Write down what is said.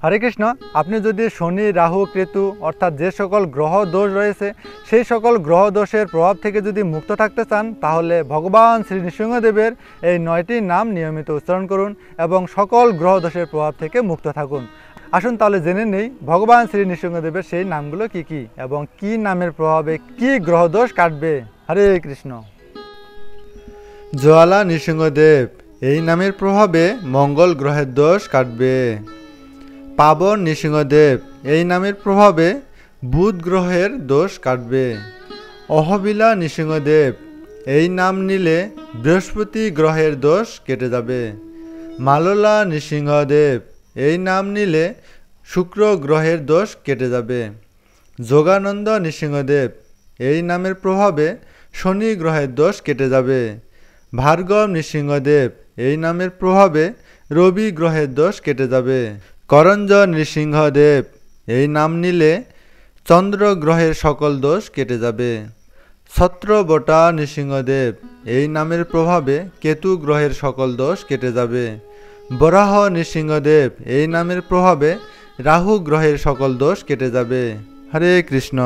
হরে কৃষ্ণ। আপনি যদি শনি, রাহু, কেতু অর্থাৎ যে সকল গ্রহ দোষ রয়েছে সেই সকল গ্রহ দোষের প্রভাব থেকে যদি মুক্ত থাকতে চান, তাহলে ভগবান শ্রী নৃসিংহদেবের এই 9টি নাম নিয়মিত উচ্চারণ করুন এবং সকল গ্রহ দোষের প্রভাব থেকে মুক্ত থাকুন। আসুন তাহলে জেনে নেই ভগবান শ্রী নৃসিংহদেবের সেই নামগুলো কি কি এবং কি নামের প্রভাবে কি গ্রহ দোষ কাটবে। হরে কৃষ্ণ। জ্বালা নৃসিংহদেব, এই নামের প্রভাবে মঙ্গল গ্রহের দোষ কাটবে। পাবন নৃসিংহদেব, এই নামের প্রভাবে বুধ গ্রহের দোষ কাটবে। অহবিলা নৃসিংহদেব, এই নাম নিলে বৃহস্পতি গ্রহের দোষ কেটে যাবে। মাললা নৃসিংহদেব, এই নাম নিলে শুক্র গ্রহের দোষ কেটে যাবে। যোগানন্দ নৃসিংহদেব, এই নামের প্রভাবে শনি গ্রহের দোষ কেটে যাবে। ভার্গব নৃসিংহদেব, এই নামের প্রভাবে রবি গ্রহের দোষ কেটে যাবে। করঞ্জন নৃসিংহদেব, এই নাম নিলে চন্দ্র গ্রহের সকল দোষ কেটে যাবে। ছত্রবটা নৃসিংহদেব, এই নামের প্রভাবে কেতু গ্রহের সকল দোষ কেটে যাবে। বরাহ নৃসিংহদেব, এই নামের প্রভাবে রাহু গ্রহের সকল দোষ কেটে যাবে। হরে কৃষ্ণ।